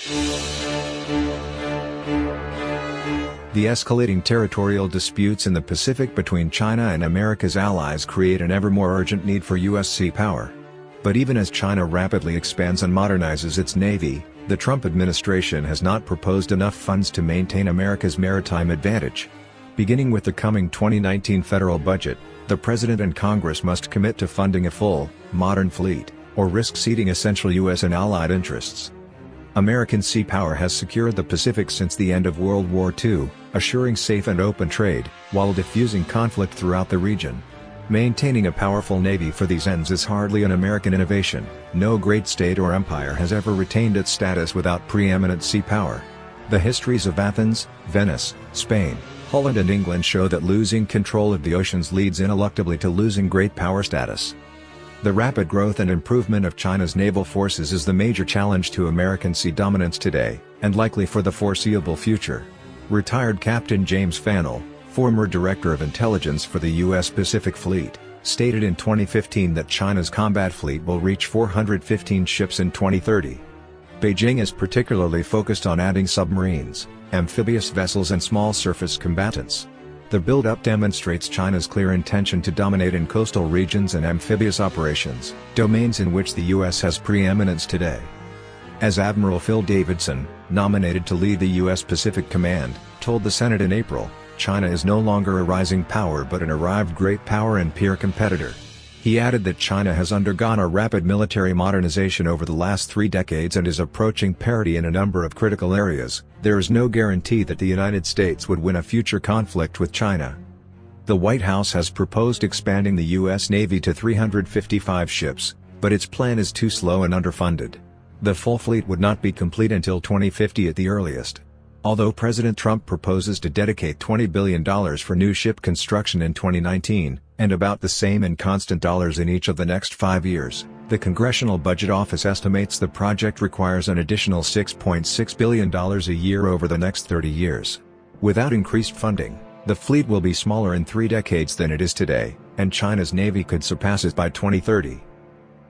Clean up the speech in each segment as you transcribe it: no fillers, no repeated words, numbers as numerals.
The escalating territorial disputes in the Pacific between China and America's allies create an ever more urgent need for U.S. sea power. But even as China rapidly expands and modernizes its navy, the Trump administration has not proposed enough funds to maintain America's maritime advantage. Beginning with the coming 2019 federal budget, the President and Congress must commit to funding a full, modern fleet, or risk ceding essential U.S. and allied interests. American sea power has secured the Pacific since the end of World War II, assuring safe and open trade, while diffusing conflict throughout the region. Maintaining a powerful navy for these ends is hardly an American innovation. No great state or empire has ever retained its status without preeminent sea power. The histories of Athens, Venice, Spain, Holland and England show that losing control of the oceans leads ineluctably to losing great power status. The rapid growth and improvement of China's naval forces is the major challenge to American sea dominance today, and likely for the foreseeable future. Retired Captain James Fannell, former Director of Intelligence for the U.S. Pacific Fleet, stated in 2015 that China's combat fleet will reach 415 ships in 2030. Beijing is particularly focused on adding submarines, amphibious vessels and small surface combatants. The build-up demonstrates China's clear intention to dominate in coastal regions and amphibious operations, domains in which the U.S. has preeminence today. As Admiral Phil Davidson, nominated to lead the U.S. Pacific Command, told the Senate in April, China is no longer a rising power but an arrived great power and peer competitor. He added that China has undergone a rapid military modernization over the last 3 decades and is approaching parity in a number of critical areas. There is no guarantee that the United States would win a future conflict with China. The White House has proposed expanding the U.S. Navy to 355 ships, but its plan is too slow and underfunded. The full fleet would not be complete until 2050 at the earliest. Although President Trump proposes to dedicate $20 billion for new ship construction in 2019, and about the same in constant dollars in each of the next 5 years, the Congressional Budget Office estimates the project requires an additional $6.6 billion a year over the next 30 years. Without increased funding, the fleet will be smaller in 3 decades than it is today, and China's navy could surpass it by 2030.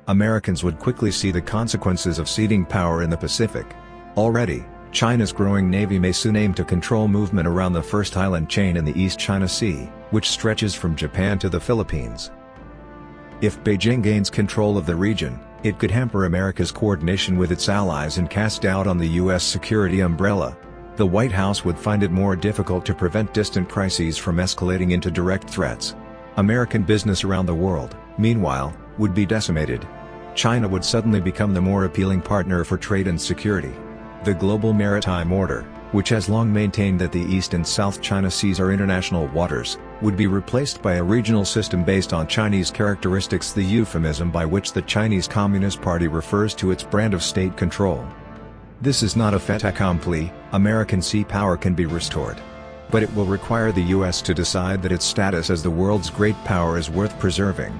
Americans would quickly see the consequences of ceding power in the Pacific. Already, China's growing navy may soon aim to control movement around the first island chain in the East China Sea, which stretches from Japan to the Philippines. If Beijing gains control of the region, it could hamper America's coordination with its allies and cast doubt on the U.S. security umbrella. The White House would find it more difficult to prevent distant crises from escalating into direct threats. American business around the world, meanwhile, would be decimated. China would suddenly become the more appealing partner for trade and security. The global maritime order, which has long maintained that the East and South China Seas are international waters, would be replaced by a regional system based on Chinese characteristics, the euphemism by which the Chinese Communist Party refers to its brand of state control. This is not a fait accompli. American sea power can be restored. But it will require the U.S. to decide that its status as the world's great power is worth preserving.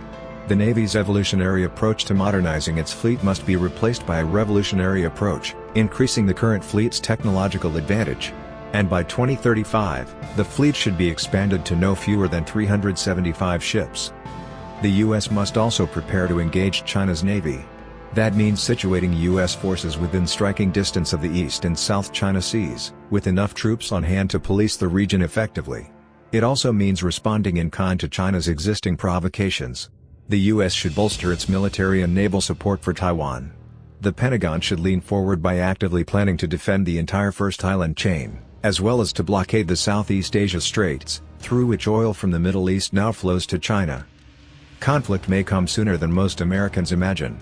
The Navy's evolutionary approach to modernizing its fleet must be replaced by a revolutionary approach, increasing the current fleet's technological advantage. And by 2035, the fleet should be expanded to no fewer than 375 ships. The U.S. must also prepare to engage China's Navy. That means situating U.S. forces within striking distance of the East and South China Seas, with enough troops on hand to police the region effectively. It also means responding in kind to China's existing provocations. The U.S. should bolster its military and naval support for Taiwan. The Pentagon should lean forward by actively planning to defend the entire First Island chain, as well as to blockade the Southeast Asia Straits, through which oil from the Middle East now flows to China. Conflict may come sooner than most Americans imagine.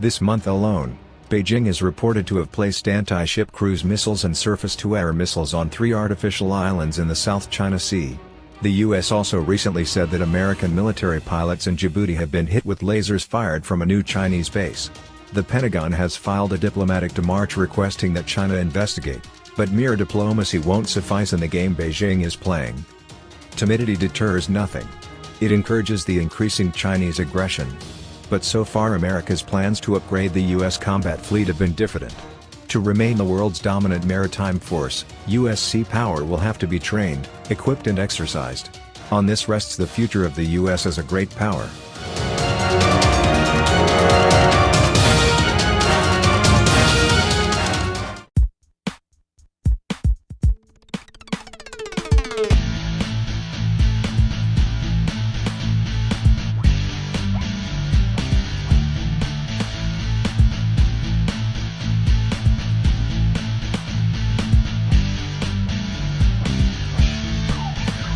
This month alone, Beijing is reported to have placed anti-ship cruise missiles and surface-to-air missiles on 3 artificial islands in the South China Sea. The U.S. also recently said that American military pilots in Djibouti have been hit with lasers fired from a new Chinese base. The Pentagon has filed a diplomatic démarche requesting that China investigate, but mere diplomacy won't suffice in the game Beijing is playing. Timidity deters nothing. It encourages the increasing Chinese aggression. But so far America's plans to upgrade the U.S. combat fleet have been diffident. To remain the world's dominant maritime force, U.S. sea power will have to be trained, equipped and exercised. On this rests the future of the U.S. as a great power.